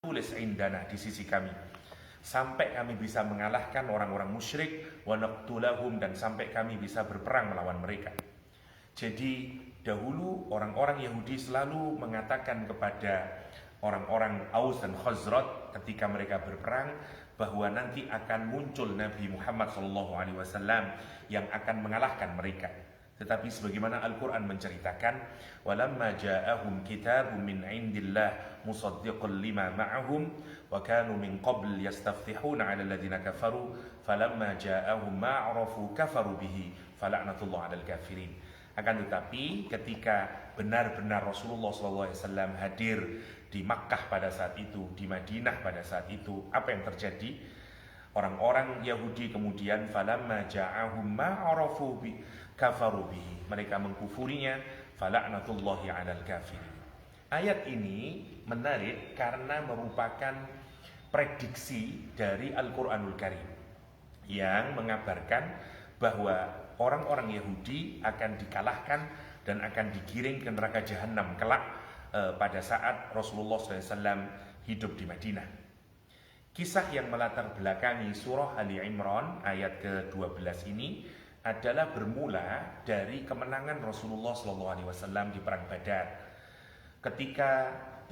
tertulis indana di sisi kami, sampai kami bisa mengalahkan orang-orang musyrik, wa naqtulahum, dan sampai kami bisa berperang melawan mereka. Jadi dahulu orang-orang Yahudi selalu mengatakan kepada orang-orang Aus dan Khazraj ketika mereka berperang bahwa nanti akan muncul Nabi Muhammad SAW yang akan mengalahkan mereka. Tetapi sebagaimana Al-Quran menceritakan, walamma ja'ahum kitabun min indillah musaddiqun lima ma'ahum wa kanu min qabl yastaftihuna 'ala alladziina kafaru falamma ja'ahum ma'arafu kafaru bihi fala'natullah 'alal kafirin. Akan tetapi ketika benar-benar Rasulullah SAW hadir di Makkah pada saat itu, di Madinah pada saat itu, apa yang terjadi? Orang-orang Yahudi kemudian falamma ja'ahum ma'arafu kafaru bihi, mereka mengkufurinya, fala'natullahi 'alal kafirin. Ayat ini menarik karena merupakan prediksi dari Al-Qur'anul Karim yang mengabarkan bahwa orang-orang Yahudi akan dikalahkan dan akan digiring ke neraka jahanam kelak pada saat Rasulullah SAW hidup di Madinah. Kisah yang melatar belakangi surah Ali Imran ayat ke-12 ini adalah bermula dari kemenangan Rasulullah SAW di Perang Badar. Ketika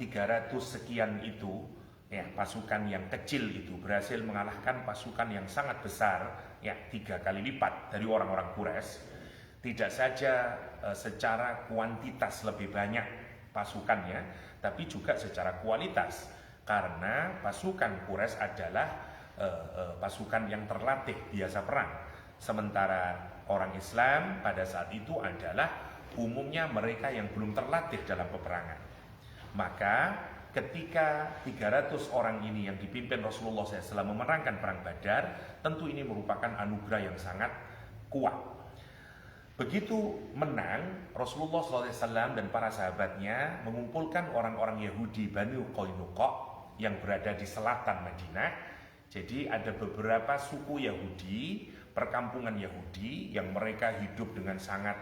300 sekian itu, ya, pasukan yang kecil itu berhasil mengalahkan pasukan yang sangat besar, ya, 3 kali lipat dari orang-orang Quraisy. Tidak saja secara kuantitas lebih banyak pasukannya, tapi juga secara kualitas, karena pasukan Quraisy adalah pasukan yang terlatih biasa perang, sementara orang Islam pada saat itu adalah umumnya mereka yang belum terlatih dalam peperangan. Maka ketika 300 orang ini yang dipimpin Rasulullah SAW memenangkan perang Badar, tentu ini merupakan anugerah yang sangat kuat. Begitu menang, Rasulullah SAW dan para sahabatnya mengumpulkan orang-orang Yahudi Bani Qainuqa yang berada di selatan Madinah. Jadi ada beberapa suku Yahudi, perkampungan Yahudi yang mereka hidup dengan sangat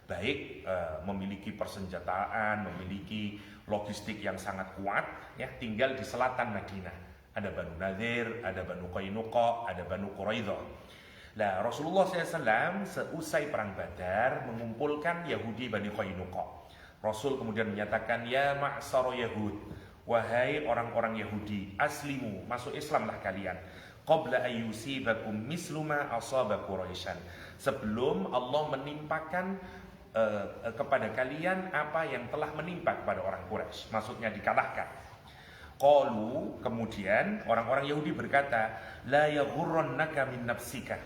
baik, memiliki persenjataan, memiliki logistik yang sangat kuat, ya, tinggal di selatan Madinah. Ada Banu Nadir, ada Banu Qainuqa, ada Banu Quraidah. Nah, Rasulullah SAW seusai perang Badar mengumpulkan Yahudi Bani Qainuqa. Rasul kemudian menyatakan, ya ma'syara Yahud, wahai orang-orang Yahudi, aslimu, masuk Islamlah kalian, qabla ayyusibakum mislu ma asaba Quraisyan, sebelum Allah menimpakan kepada kalian apa yang telah menimpa kepada orang Quraisy, maksudnya dikalahkan. Qalu, kemudian orang-orang Yahudi berkata, la yaghurrannaka min nafsika.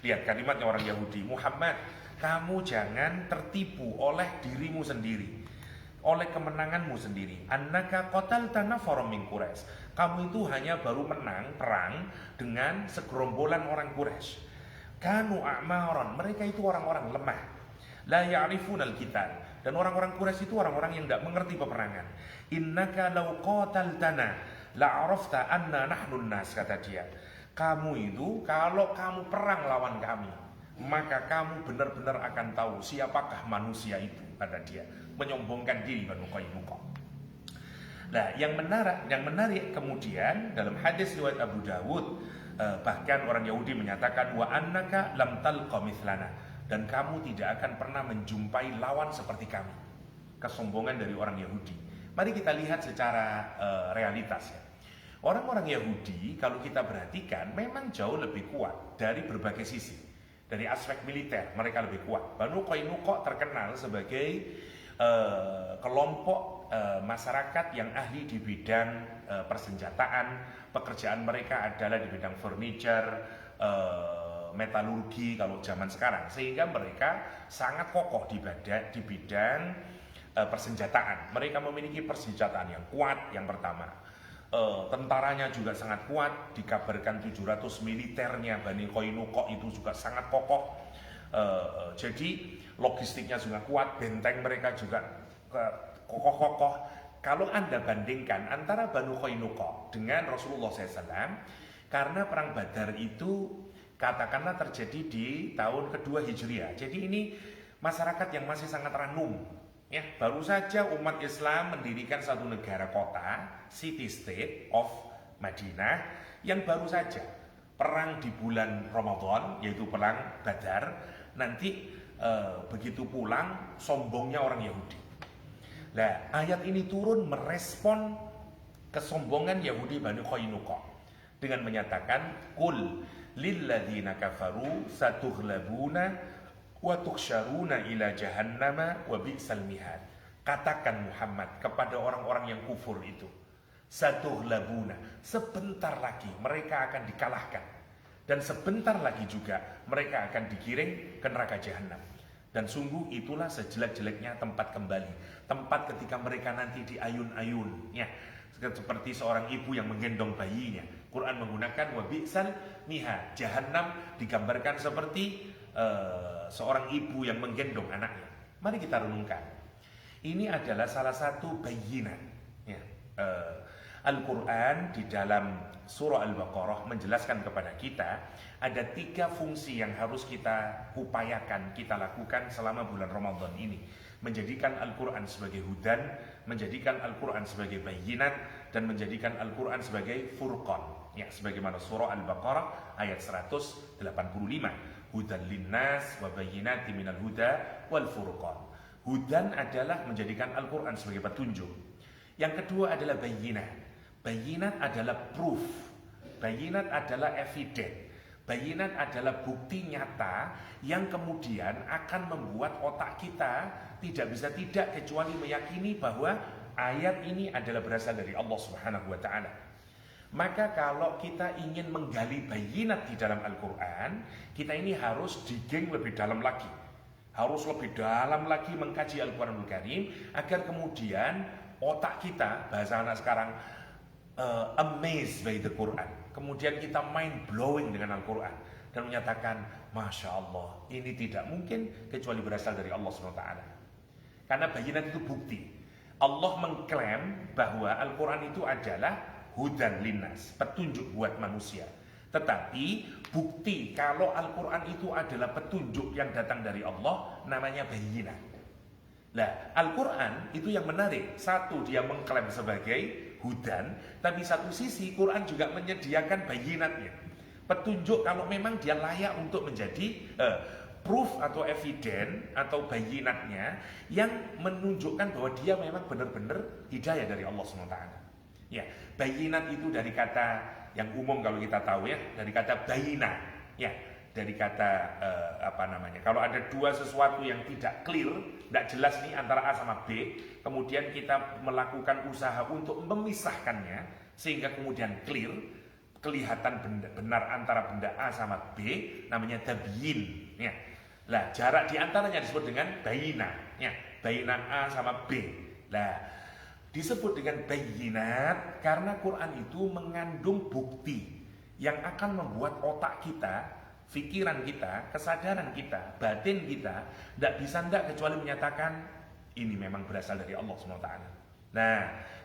Lihat kalimatnya orang Yahudi, Muhammad, kamu jangan tertipu oleh dirimu sendiri, oleh kemenanganmu sendiri. Annaka qatalta nafaram min Quraisy. Kamu itu hanya baru menang perang dengan segerombolan orang Quraisy. Kanu a'maran, mereka itu orang-orang lemah. La ya'rifunal qital, dan orang-orang Quraisy itu orang-orang yang tidak mengerti peperangan. Innaka law qataltana la'arafta anna nahnun nas, kata dia. Kamu itu kalau kamu perang lawan kami, maka kamu benar-benar akan tahu siapakah manusia itu, kata dia. Menyombongkan diri Banu Qainuqa. Nah, yang menarik kemudian dalam hadis riwayat Abu Dawud, bahkan orang Yahudi menyatakan wa annaka lam talqa mithlana, dan kamu tidak akan pernah menjumpai lawan seperti kami. Kesombongan dari orang Yahudi. Mari kita lihat secara realitas, ya. Orang-orang Yahudi kalau kita perhatikan memang jauh lebih kuat dari berbagai sisi. Dari aspek militer mereka lebih kuat. Banu Qainuqa terkenal sebagai kelompok masyarakat yang ahli di bidang persenjataan. Pekerjaan mereka adalah di bidang furniture, metalurgi kalau zaman sekarang, sehingga mereka sangat kokoh di bidang persenjataan. Mereka memiliki persenjataan yang kuat, yang pertama. Tentaranya juga sangat kuat, dikabarkan 700 militernya Bani Qainuqa itu juga sangat kokoh. Jadi logistiknya juga kuat, benteng mereka juga kokoh-kokoh. Kalau Anda bandingkan antara Banu Qainuqa dengan Rasulullah SAW, karena perang Badar itu katakanlah terjadi di tahun kedua Hijriah. Jadi ini masyarakat yang masih sangat ranum, Ya, baru saja umat Islam mendirikan satu negara kota, city state of Madinah, yang baru saja perang di bulan Ramadan, yaitu perang Badar. Nanti begitu pulang, sombongnya orang Yahudi. Nah, ayat ini turun merespon kesombongan Yahudi Bani Qainuqa dengan menyatakan, "Qul lilladzina kafaru satughlabuna wa tukhsyaruna ila jahannama wa bi'sal mihad." Katakan Muhammad kepada orang-orang yang kufur itu, satughlabuna, sebentar lagi mereka akan dikalahkan, dan sebentar lagi juga mereka akan digiring ke neraka jahanam. Dan sungguh itulah sejelek-jeleknya tempat kembali, tempat ketika mereka nanti diayun-ayun, ya, seperti seorang ibu yang menggendong bayinya. Quran menggunakan wa bi'sal mihad. Jahanam digambarkan seperti seorang ibu yang menggendong anaknya. Mari kita renungkan. Ini adalah salah satu bayinat. Ya. Al-Quran di dalam surah Al-Baqarah menjelaskan kepada kita ada 3 fungsi yang harus kita upayakan, kita lakukan selama bulan Ramadan ini. Menjadikan Al-Quran sebagai hudan, menjadikan Al-Quran sebagai bayinat, dan menjadikan Al-Quran sebagai furqan. Ya, sebagaimana surah Al-Baqarah ayat 185. Hudan linnas wa bayyinati minal huda wal furqan. Hudan adalah menjadikan Al-Quran sebagai petunjuk. Yang kedua adalah bayinat. Bayinat adalah proof. Bayinat adalah evidence. Bayinat adalah bukti nyata yang kemudian akan membuat otak kita tidak bisa tidak kecuali meyakini bahwa ayat ini adalah berasal dari Allah Subhanahu wa taala. Maka kalau kita ingin menggali bayinat di dalam Al-Quran, kita ini harus digging lebih dalam lagi. Harus lebih dalam lagi mengkaji Al-Quranul Karim, agar kemudian otak kita, bahasa anak sekarang, amazed by the Quran. Kemudian kita mind blowing dengan Al-Quran dan menyatakan, Masya Allah, ini tidak mungkin kecuali berasal dari Allah SWT. Karena bayinat itu bukti. Allah mengklaim bahwa Al-Quran itu adalah hudan linnas, petunjuk buat manusia. Tetapi bukti kalau Al-Quran itu adalah petunjuk yang datang dari Allah, namanya bayinat. Nah, Al-Quran itu yang menarik. Satu, dia mengklaim sebagai hudan, tapi satu sisi Quran juga menyediakan bayinatnya. Petunjuk kalau memang dia layak untuk menjadi proof atau evidence atau bayinatnya yang menunjukkan bahwa dia memang benar-benar hidayah dari Allah SWT. Ya, bayinat itu dari kata yang umum kalau kita tahu, ya, dari kata bayina, ya, dari kata kalau ada dua sesuatu yang tidak clear, tidak jelas nih antara A sama B, kemudian kita melakukan usaha untuk memisahkannya sehingga kemudian clear, kelihatan benar antara benda A sama B, namanya tabyin, ya. Lah, jarak di antaranya disebut dengan bayina, ya, bayina A sama B. Lah, disebut dengan bayinat karena Quran itu mengandung bukti yang akan membuat otak kita, pikiran kita, kesadaran kita, batin kita tidak kecuali menyatakan ini memang berasal dari Allah SWT. Nah,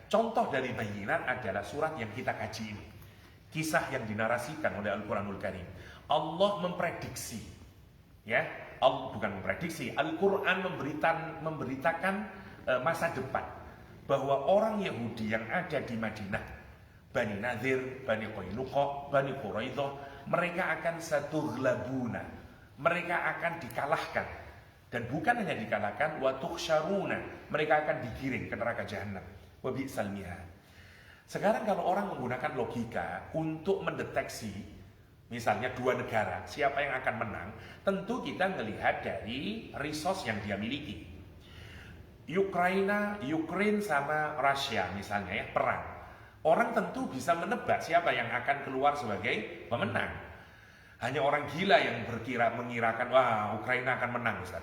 contoh dari bayinat adalah surat yang kita kaji ini. Kisah yang dinarasikan oleh Al-Quranul Karim. Allah memprediksi, ya, bukan memprediksi, Al-Quran memberitakan masa depan bahwa orang Yahudi yang ada di Madinah, Bani Nadir, Bani Qainuqa, Bani Quraidah, mereka akan satughlabuna, mereka akan dikalahkan, dan bukan hanya dikalahkan, wa tukhsyaruna, mereka akan digiring ke neraka jahanam, wa bi'sal mihad. Sekarang kalau orang menggunakan logika untuk mendeteksi misalnya 2 negara, siapa yang akan menang, tentu kita melihat dari resource yang dia miliki. Ukraine sama Rusia misalnya, ya, perang. Orang tentu bisa menebak siapa yang akan keluar sebagai pemenang. Hanya orang gila yang mengirakan, wah, Ukraina akan menang, Ustaz.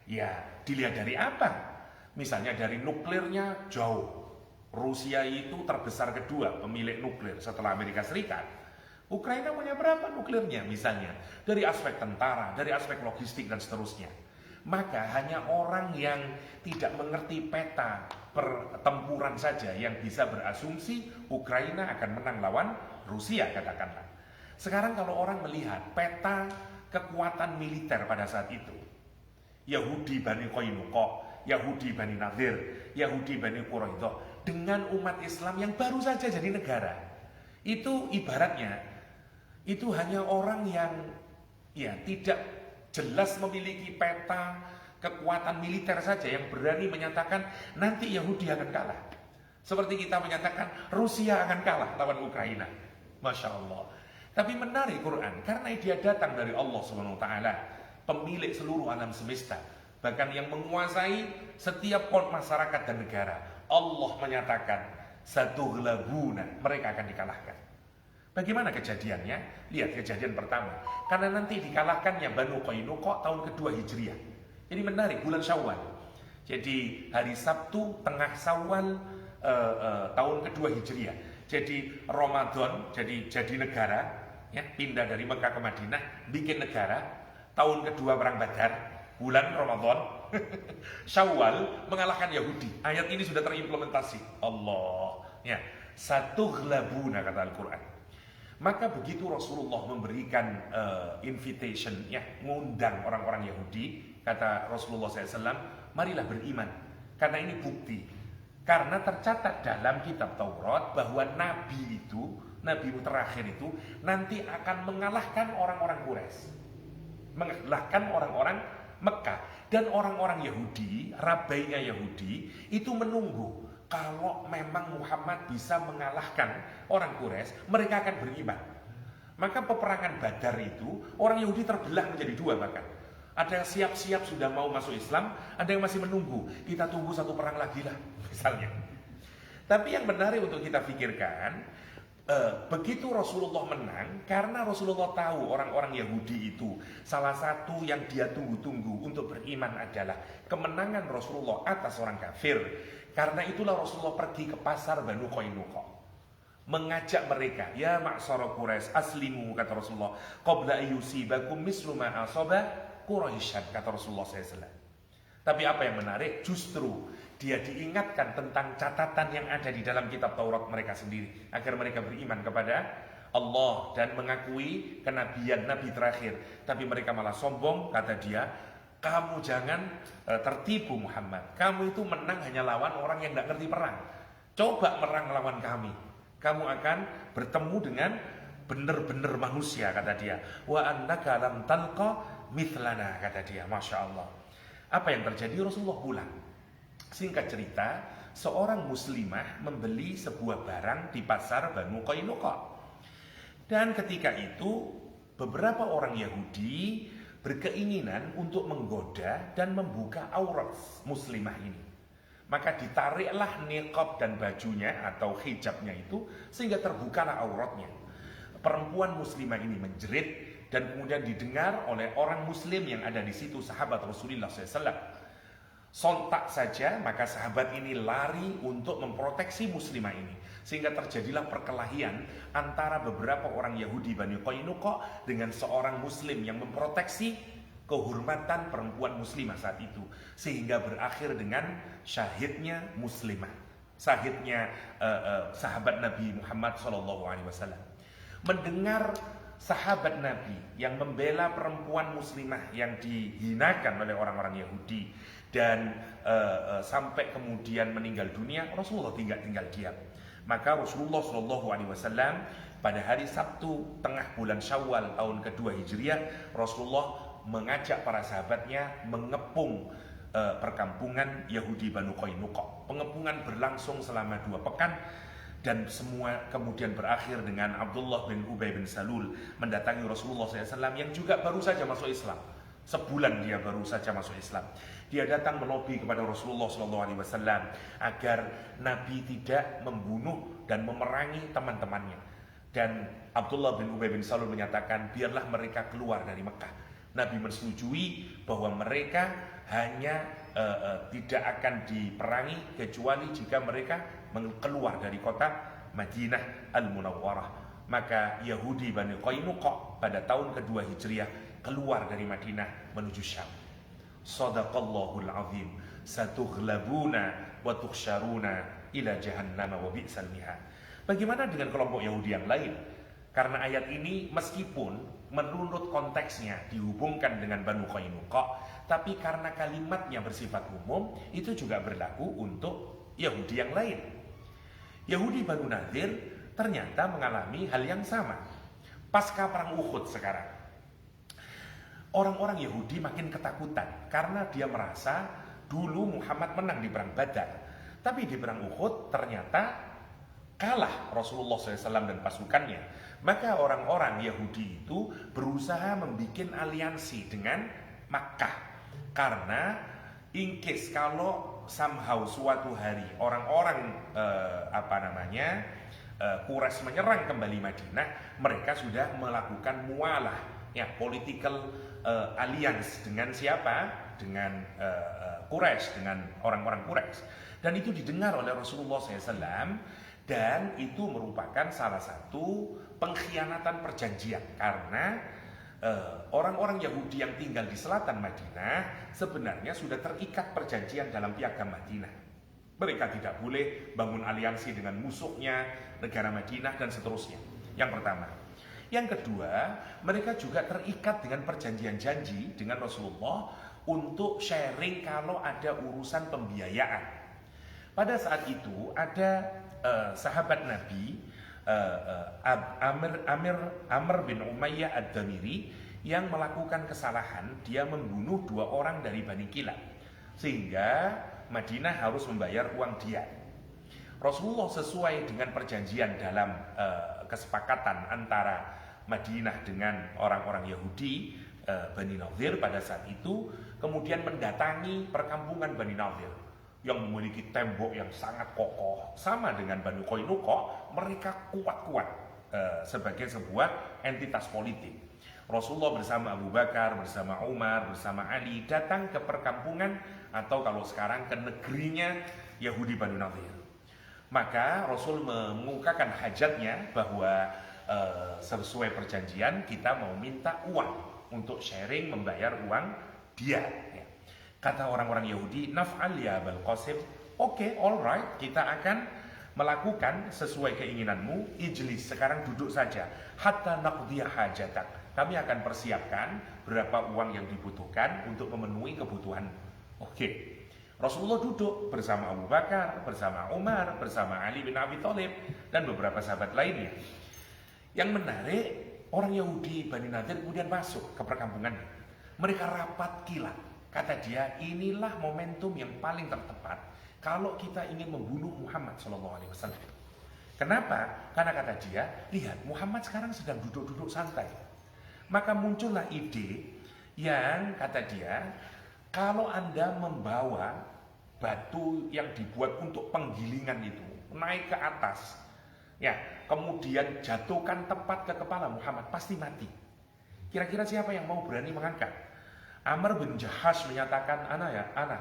Ya, dilihat dari apa? Misalnya dari nuklirnya jauh. Rusia itu terbesar kedua pemilik nuklir setelah Amerika Serikat. Ukraina punya berapa nuklirnya misalnya? Dari aspek tentara, dari aspek logistik dan seterusnya. Maka hanya orang yang tidak mengerti peta pertempuran saja yang bisa berasumsi Ukraina akan menang lawan Rusia, katakanlah. Sekarang kalau orang melihat peta kekuatan militer pada saat itu, Yahudi Bani Qainuqa Yahudi Bani Nadir, Yahudi Bani Quraidah dengan umat Islam yang baru saja jadi negara. Itu ibaratnya, itu hanya orang yang ya tidak jelas memiliki peta kekuatan militer saja yang berani menyatakan nanti Yahudi akan kalah. Seperti kita menyatakan Rusia akan kalah lawan Ukraina. Masya Allah. Tapi menarik Quran karena dia datang dari Allah Subhanahu wa taala, pemilik seluruh alam semesta, bahkan yang menguasai setiap masyarakat dan negara. Allah menyatakan satughlabuna, mereka akan dikalahkan. Bagaimana kejadiannya? Lihat kejadian pertama. Karena nanti dikalahkannya Banu Qainuqa tahun kedua Hijriah. Jadi menarik, bulan Syawal. Jadi hari Sabtu tengah Syawal tahun kedua Hijriah. Jadi Ramadan jadi negara, ya, pindah dari Mekah ke Madinah, bikin negara. Tahun kedua perang Badar, bulan Ramadan. Syawal mengalahkan Yahudi. Ayat ini sudah terimplementasi. Allah, ya, satughlabuna kata Al-Qur'an. Maka begitu Rasulullah memberikan invitation, ya, mengundang orang-orang Yahudi, kata Rasulullah SAW, marilah beriman. Karena ini bukti. Karena tercatat dalam kitab Taurat bahwa Nabi itu, Nabi terakhir itu, nanti akan mengalahkan orang-orang Quraisy, mengalahkan orang-orang Mekah. Dan orang-orang Yahudi, rabainya Yahudi, itu menunggu. Kalau memang Muhammad bisa mengalahkan orang Quraisy, mereka akan beriman. Maka peperangan Badar itu, orang Yahudi terbelah menjadi dua bahkan. Ada yang siap-siap sudah mau masuk Islam, ada yang masih menunggu. Kita tunggu satu perang lagi lah, misalnya. Tapi yang menarik untuk kita pikirkan, begitu Rasulullah menang, karena Rasulullah tahu orang-orang Yahudi itu salah satu yang dia tunggu-tunggu untuk beriman adalah kemenangan Rasulullah atas orang kafir. Karena itulah Rasulullah pergi ke pasar Banu Qainuqa, mengajak mereka, ya ma'syara Quraisy aslimu, kata Rasulullah, qabla ayyusibakum mislu ma asaba Quraisyan, kata Rasulullah SAW. Tapi apa yang menarik, justru dia diingatkan tentang catatan yang ada di dalam kitab Taurat mereka sendiri, agar mereka beriman kepada Allah dan mengakui kenabian Nabi terakhir. Tapi mereka malah sombong, kata dia, kamu jangan tertipu Muhammad. Kamu itu menang hanya lawan orang yang tidak ngerti perang. Coba merang lawan kami, kamu akan bertemu dengan benar-benar manusia, kata dia. Wa annaka lam talqa mithlana, kata dia. Masya Allah. Apa yang terjadi? Rasulullah pulang. Singkat cerita, seorang muslimah membeli sebuah barang di pasar Banu Qainuqa. Dan ketika itu beberapa orang Yahudi berkeinginan untuk menggoda dan membuka aurat muslimah ini. Maka ditariklah niqab dan bajunya atau hijabnya itu sehingga terbukalah auratnya. Perempuan muslimah ini menjerit dan kemudian didengar oleh orang muslim yang ada di situ, sahabat Rasulullah SAW. Sontak saja maka sahabat ini lari untuk memproteksi muslimah ini, sehingga terjadilah perkelahian antara beberapa orang Yahudi Bani Qainuqa dengan seorang muslim yang memproteksi kehormatan perempuan muslimah saat itu, sehingga berakhir dengan syahidnya muslimah, syahidnya sahabat Nabi Muhammad SAW. Mendengar sahabat Nabi yang membela perempuan muslimah yang dihinakan oleh orang-orang Yahudi dan sampai kemudian meninggal dunia, Rasulullah tinggal diam. Maka Rasulullah SAW pada hari Sabtu tengah bulan Syawal tahun kedua Hijriah, Rasulullah mengajak para sahabatnya mengepung perkampungan Yahudi Banu Qainuqa. Pengepungan berlangsung selama 2 pekan. Dan semua kemudian berakhir dengan Abdullah bin Ubay bin Salul mendatangi Rasulullah SAW yang juga baru saja masuk Islam. Sebulan dia baru saja masuk Islam. Dia datang melobi kepada Rasulullah SAW agar Nabi tidak membunuh dan memerangi teman-temannya. Dan Abdullah bin Ubay bin Salul menyatakan, biarlah mereka keluar dari Mekah. Nabi menyetujui bahwa mereka hanya tidak akan diperangi kecuali jika mereka keluar dari kota Madinah Al-Munawwarah. Maka Yahudi Bani Qainuqa pada tahun kedua Hijriah keluar dari Madinah menuju Syam. Shadaqallahul azim, satughlabuna wa tukhsyaruna ila jahannam wa bi'sal mihad. Bagaimana dengan kelompok Yahudi yang lain? Karena ayat ini meskipun menurut konteksnya dihubungkan dengan Banu Qainuqa, tapi karena kalimatnya bersifat umum, itu juga berlaku untuk Yahudi yang lain. Yahudi Banu Nadir ternyata mengalami hal yang sama. Pasca perang Uhud sekarang, orang-orang Yahudi makin ketakutan karena dia merasa dulu Muhammad menang di perang Badar, tapi di perang Uhud ternyata kalah Rasulullah SAW dan pasukannya. Maka orang-orang Yahudi itu berusaha membuat aliansi dengan Makkah, karena in case kalau somehow suatu hari orang-orang Quraisy menyerang kembali Madinah, mereka sudah melakukan mualah, ya, political alliance dengan siapa? Dengan Quraisy, dengan orang-orang Quraisy. Dan itu didengar oleh Rasulullah SAW, dan itu merupakan salah satu pengkhianatan perjanjian, karena orang-orang Yahudi yang tinggal di selatan Madinah sebenarnya sudah terikat perjanjian dalam piagam Madinah. Mereka tidak boleh bangun aliansi dengan musuhnya, negara Madinah, dan seterusnya. Yang pertama. Yang kedua, mereka juga terikat dengan perjanjian janji dengan Rasulullah untuk sharing kalau ada urusan pembiayaan. Pada saat itu ada sahabat Nabi Amr bin Umayyah Ad-Damiri yang melakukan kesalahan. Dia membunuh 2 orang dari Bani Kilab, sehingga Madinah harus membayar uang diat. Rasulullah sesuai dengan perjanjian dalam kesepakatan antara Madinah dengan orang-orang Yahudi Bani Nadir pada saat itu, kemudian mendatangi perkampungan Bani Nadir yang memiliki tembok yang sangat kokoh, sama dengan Banu Qainuqa. Mereka kuat-kuat sebagai sebuah entitas politik. Rasulullah bersama Abu Bakar, bersama Umar, bersama Ali datang ke perkampungan, atau kalau sekarang ke negerinya Yahudi Banu Nadir. Maka Rasul mengungkapkan hajatnya bahwa sesuai perjanjian kita mau minta uang untuk sharing membayar uang dia. Kata orang-orang Yahudi, naf'al ya Abul Qasim, oke, alright, kita akan melakukan sesuai keinginanmu. Ijlis, sekarang duduk saja, hatta naqdiya hajatak, kami akan persiapkan berapa uang yang dibutuhkan untuk memenuhi kebutuhan. Oke. Rasulullah duduk bersama Abu Bakar, bersama Umar, bersama Ali bin Abi Thalib, dan beberapa sahabat lainnya. Yang menarik, orang Yahudi Bani Nadir kemudian masuk ke perkampungannya. Mereka rapat kilat. Kata dia, inilah momentum yang paling tepat kalau kita ingin membunuh Muhammad SAW. Kenapa? Karena kata dia, lihat Muhammad sekarang sedang duduk-duduk santai. Maka muncullah ide yang kata dia, kalau Anda membawa batu yang dibuat untuk penggilingan itu naik ke atas, ya, kemudian jatuhkan tepat ke kepala Muhammad, pasti mati. Kira-kira siapa yang mau berani mengangkat? Amr bin Jahash menyatakan, ana,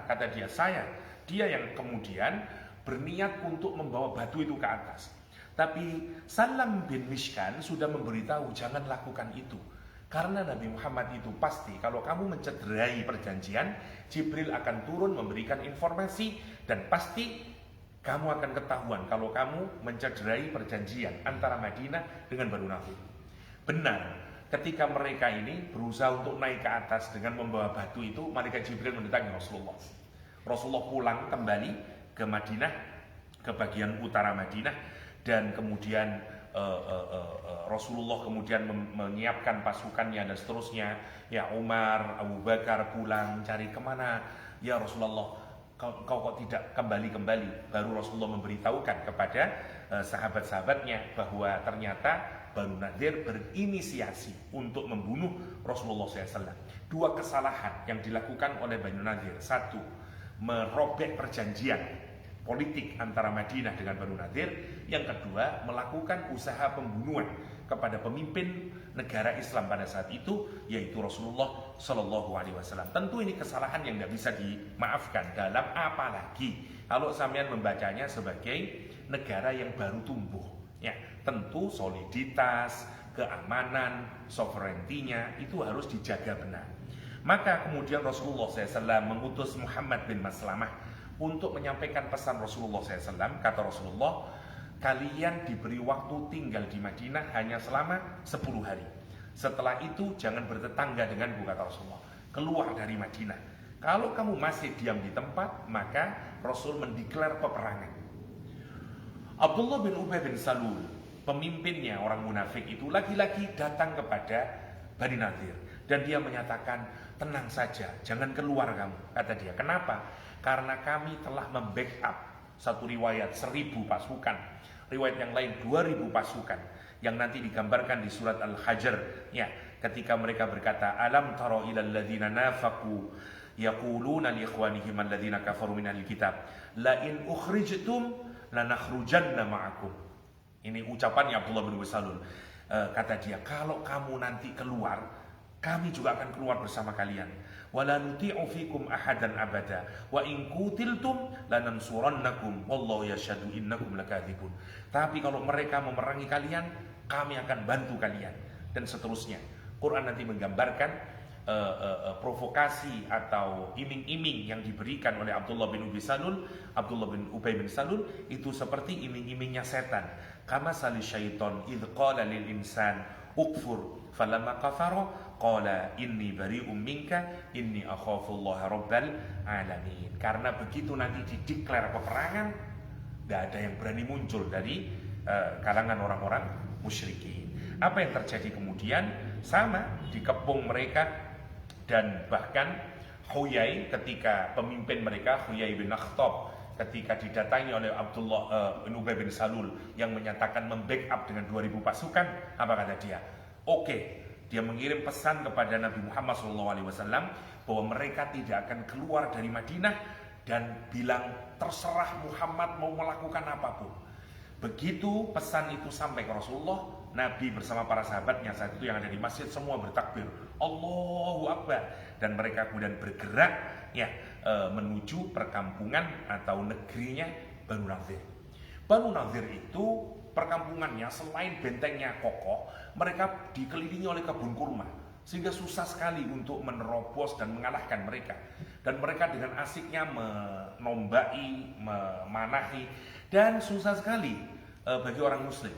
kata dia, saya. Dia yang kemudian berniat untuk membawa batu itu ke atas. Tapi Salam bin Mishkan sudah memberitahu, jangan lakukan itu. Karena Nabi Muhammad itu pasti, kalau kamu mencederai perjanjian, Jibril akan turun memberikan informasi, dan pasti kamu akan ketahuan kalau kamu mencederai perjanjian antara Madinah dengan Banu Nadir. Benar. Ketika mereka ini berusaha untuk naik ke atas dengan membawa batu itu, malaikat Jibril mendatangi Rasulullah. Rasulullah pulang kembali ke Madinah, ke bagian utara Madinah, dan kemudian Rasulullah kemudian menyiapkan pasukannya dan seterusnya. Ya, Umar, Abu Bakar pulang cari kemana? Ya Rasulullah, kau kok tidak kembali-kembali? Baru Rasulullah memberitahukan kepada sahabat-sahabatnya bahwa ternyata Banu Nadir berinisiasi untuk membunuh Rasulullah SAW. 2 kesalahan yang dilakukan oleh Banu Nadir. 1, merobek perjanjian politik antara Madinah dengan Banu Nadir. Yang kedua, melakukan usaha pembunuhan kepada pemimpin negara Islam pada saat itu, yaitu Rasulullah SAW. Tentu ini kesalahan yang tidak bisa dimaafkan, dalam apalagi kalau sampean membacanya sebagai negara yang baru tumbuh. Ya, tentu soliditas, keamanan, sovereignty-nya itu harus dijaga benar. Maka kemudian Rasulullah SAW mengutus Muhammad bin Maslamah untuk menyampaikan pesan Rasulullah SAW. Kata Rasulullah, kalian diberi waktu tinggal di Madinah hanya selama 10 hari. Setelah itu jangan bertetangga denganku, kata Rasulullah. Keluar dari Madinah. Kalau kamu masih diam di tempat, maka Rasul mendeklar peperangan. Abdullah bin Ubay bin Salul, pemimpinnya orang munafik itu, lagi-lagi datang kepada Bani Nadir. Dan dia menyatakan, tenang saja, jangan keluar kamu. Kata dia, kenapa? Karena kami telah membackup, satu riwayat 1000 pasukan, riwayat yang lain 2000 pasukan, yang nanti digambarkan di surat Al-Hajr, ya, ketika mereka berkata, alam taro ilal ladzina nafaqu yaquluna li ikhwanihim alladzina kafaru minal kitab la in ukhrijtum lanakhrujanna ma'akum. Ini ucapannya Abdullah bin Ubay Salul. Kata dia, kalau kamu nanti keluar, kami juga akan keluar bersama kalian. Wala nuti'u fikum ahadan abada wa in qutiltum lanansurannakum wallahu yashhadu innakum lakadzibun. Tapi kalau mereka memerangi kalian, kami akan bantu kalian, dan seterusnya. Quran nanti menggambarkan provokasi atau iming-iming yang diberikan oleh Abdullah bin Ubay bin Salul itu seperti iming-imingnya setan. Kama sali syaiton idh qala lil insan ukfur falamma kafara qala inni bari'um minka inni akhafullaha rabbal alamin. Karena begitu nanti dideklar peperangan, tidak ada yang berani muncul dari kalangan orang-orang musyrikin. Apa yang terjadi kemudian? Sama, dikepung mereka, dan bahkan Huyai, ketika pemimpin mereka Huyai bin Akhtab, ketika didatangi oleh Abdullah bin Ubay bin Salul yang menyatakan membackup dengan 2000 pasukan, apa kata dia? Oke, dia mengirim pesan kepada Nabi Muhammad SAW bahwa mereka tidak akan keluar dari Madinah, dan bilang terserah Muhammad mau melakukan apapun. Begitu pesan itu sampai ke Rasulullah, Nabi bersama para sahabatnya saat itu yang ada di masjid semua bertakbir, Allahu Akbar, dan mereka kemudian bergerak, ya, menuju perkampungan atau negerinya Banu Nadir. Banu Nadir itu perkampungannya selain bentengnya kokoh, mereka dikelilingi oleh kebun kurma, sehingga susah sekali untuk menerobos dan mengalahkan mereka. Dan mereka dengan asiknya menombai, memanahi, dan susah sekali bagi orang muslim.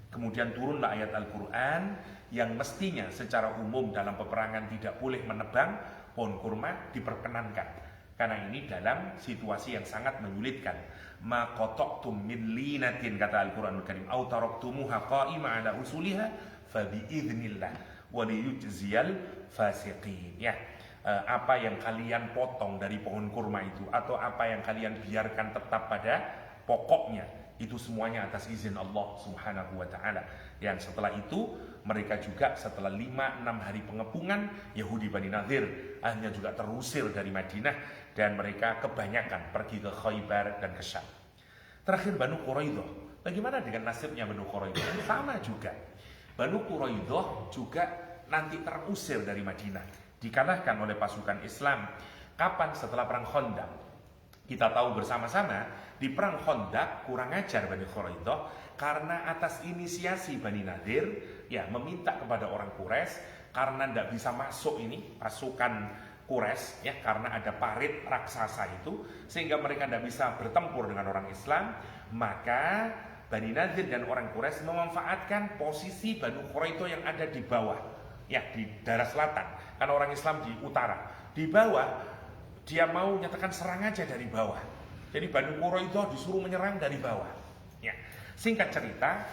Kemudian turunlah ayat Al-Quran yang mestinya secara umum dalam peperangan tidak boleh menebang pohon kurma, diperkenankan. Karena ini dalam situasi yang sangat menyulitkan. Ma qata'tum min linatin, kata Al-Quranul Karim, au taraktumuha qa'ima ala usuliha fa biidznillah wa liyujziyal fasiqin. Ya, apa yang kalian potong dari pohon kurma itu, atau apa yang kalian biarkan tetap pada pokoknya, itu semuanya atas izin Allah Subhanahu wa ta'ala. Dan setelah itu mereka juga setelah 5-6 hari pengepungan, Yahudi Bani Nadir akhirnya juga terusir dari Madinah, dan mereka kebanyakan pergi ke Khaybar dan ke Syam. Terakhir Banu Quraidah. Bagaimana dengan nasibnya Banu Quraidah? Sama juga. Banu Quraidah juga nanti terusir dari Madinah, dikalahkan oleh pasukan Islam. Kapan? Setelah perang Khandaq. Kita tahu bersama-sama di perang Khandaq kurang ajar Bani Quraidah, karena atas inisiasi Bani Nadir, ya, meminta kepada orang Quraisy, karena tidak bisa masuk ini pasukan Quraisy, ya, karena ada parit raksasa itu, sehingga mereka tidak bisa bertempur dengan orang Islam. Maka Bani Nadir dan orang Quraisy memanfaatkan posisi Banu Quraidah yang ada di bawah, ya, di daerah selatan, karena orang Islam di utara. Di bawah dia mau nyatakan serang aja dari bawah. Jadi Banu Quraidah disuruh menyerang dari bawah. Ya. Singkat cerita,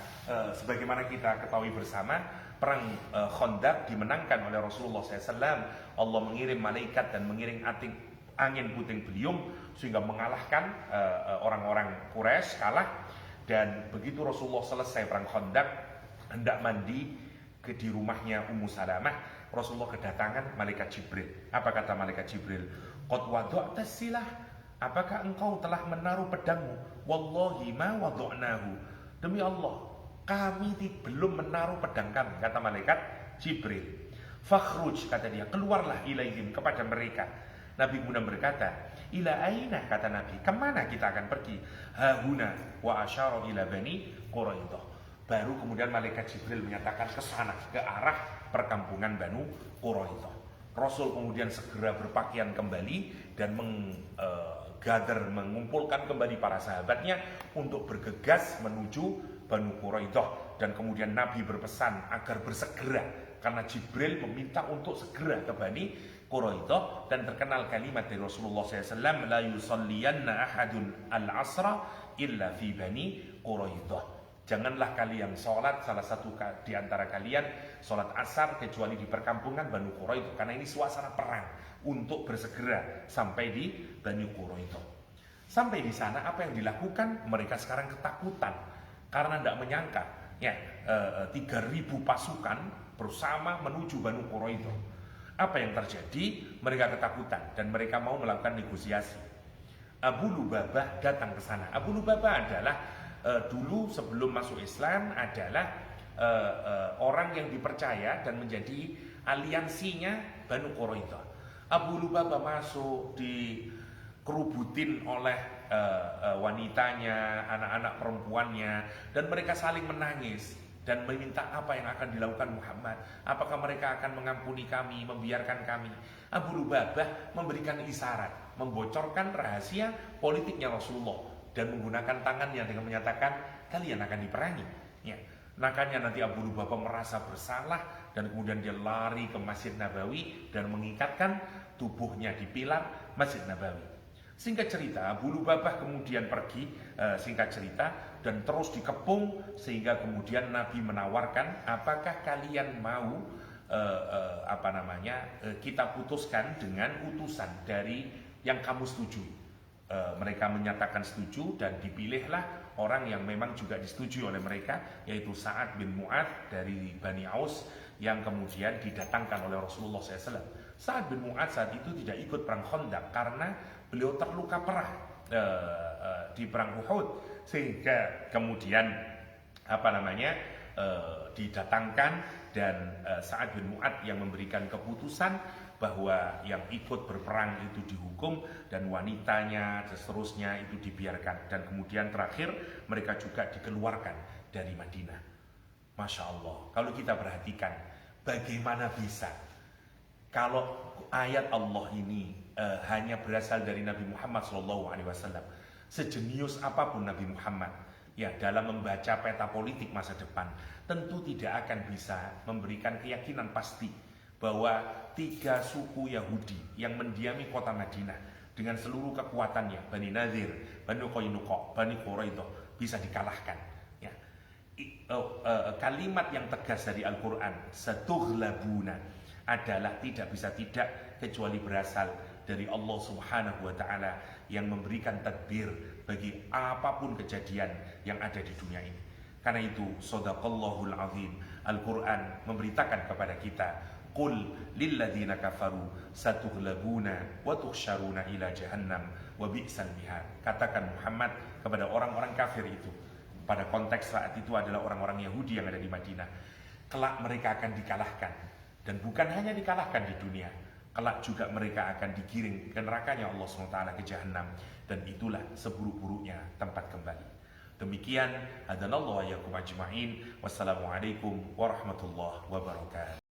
sebagaimana kita ketahui bersama, perang Khandaq dimenangkan oleh Rasulullah SAW. Allah mengirim malaikat dan mengirim angin puting beliung sehingga mengalahkan orang-orang Quraisy, kalah. Dan begitu Rasulullah selesai perang Khandaq, hendak mandi di rumahnya Ummu Salamah, Rasulullah kedatangan malaikat Jibril. Apa kata malaikat Jibril? Qad wada'ta silah, apakah engkau telah menaruh pedangmu? Wallahi ma wada'nahu, demi Allah kami belum menaruh pedang kami, kata malaikat Jibril. Fakhruj, kata dia, keluarlah ilaihim, kepada mereka. Nabi kemudian berkata, ila aina, kata Nabi, kemana kita akan pergi? Hahuna wa asyara ila Bani Quraidah. Baru kemudian malaikat Jibril menyatakan ke sana, ke arah perkampungan Banu Quraidah. Rasul kemudian segera berpakaian kembali dan gather, mengumpulkan kembali para sahabatnya untuk bergegas menuju Banu Quraidah. Dan kemudian Nabi berpesan agar bersegera, karena Jibril meminta untuk segera ke Bani Quraidah. Dan terkenal kalimat dari Rasulullah SAW, la yusalliyanna ahadun al-asra illa fi Bani Quraidah. Janganlah kalian sholat, salah satu di antara kalian sholat asar kecuali di perkampungan Banu Quraidah, karena ini suasana perang, untuk bersegera sampai di Banu Quraidah. Sampai di sana apa yang dilakukan? Mereka sekarang ketakutan karena tidak menyangka ya 3.000 pasukan bersama menuju Banu Quraidah. Apa yang terjadi? Mereka ketakutan dan mereka mau melakukan negosiasi. Abu Lubabah datang ke sana. Abu Lubabah adalah dulu sebelum masuk Islam adalah orang yang dipercaya dan menjadi aliansinya Banu Quraidah. Abu Lubabah masuk, dikerubutin oleh wanitanya, anak-anak perempuannya, dan mereka saling menangis dan meminta apa yang akan dilakukan Muhammad. Apakah mereka akan mengampuni kami, membiarkan kami? Abu Lubabah memberikan isyarat, membocorkan rahasia politiknya Rasulullah dan menggunakan tangannya dengan menyatakan kalian akan diperangi. Ya. Makanya nanti Abu Lubabah merasa bersalah dan kemudian dia lari ke Masjid Nabawi dan mengikatkan tubuhnya di pilar Masjid Nabawi. Singkat cerita, Abu Lubabah kemudian pergi, singkat cerita, dan terus dikepung sehingga kemudian Nabi menawarkan, apakah kalian mau kita putuskan dengan utusan dari yang kamu setujui. Mereka menyatakan setuju dan dipilihlah orang yang memang juga disetujui oleh mereka, yaitu Sa'ad bin Mu'adz dari Bani Aus yang kemudian didatangkan oleh Rasulullah SAW. Sa'ad bin Mu'adz saat itu tidak ikut perang Khandaq karena beliau terluka parah di perang Uhud, sehingga kemudian didatangkan dan Sa'ad bin Mu'adz yang memberikan keputusan bahwa yang ikut berperang itu dihukum dan wanitanya dan seterusnya itu dibiarkan, dan kemudian terakhir mereka juga dikeluarkan dari Madinah. Masya Allah, kalau kita perhatikan bagaimana bisa kalau ayat Allah ini hanya berasal dari Nabi Muhammad SAW, sejenius apapun Nabi Muhammad ya dalam membaca peta politik masa depan, tentu tidak akan bisa memberikan keyakinan pasti bahwa 3 suku Yahudi yang mendiami kota Madinah dengan seluruh kekuatannya, Bani Nadir, Bani Qainuqa, Bani Quraidah, bisa dikalahkan. Ya. Kalimat yang tegas dari Al-Quran, satughlabuna, adalah tidak bisa tidak kecuali berasal dari Allah Subhanahu wa Ta'ala yang memberikan takdir bagi apapun kejadian yang ada di dunia ini. Karena itu, Shadaqallahul Azim, Al-Quran memberitakan kepada kita, Qul lilladzina kafaru satughlabuna wa tuhsyaruna ila jahannam wa bi'sal mihad. Katakan Muhammad kepada orang-orang kafir itu, pada konteks saat itu adalah orang-orang Yahudi yang ada di Madinah, kelak mereka akan dikalahkan, dan bukan hanya dikalahkan di dunia, kelak juga mereka akan digiring ke nerakanya Allah SWT, ke jahannam, dan itulah seburuk-buruknya tempat kembali. Demikian, hadanallahu wa iyyakum ajma'in. Wassalamualaikum warahmatullahi wabarakatuh.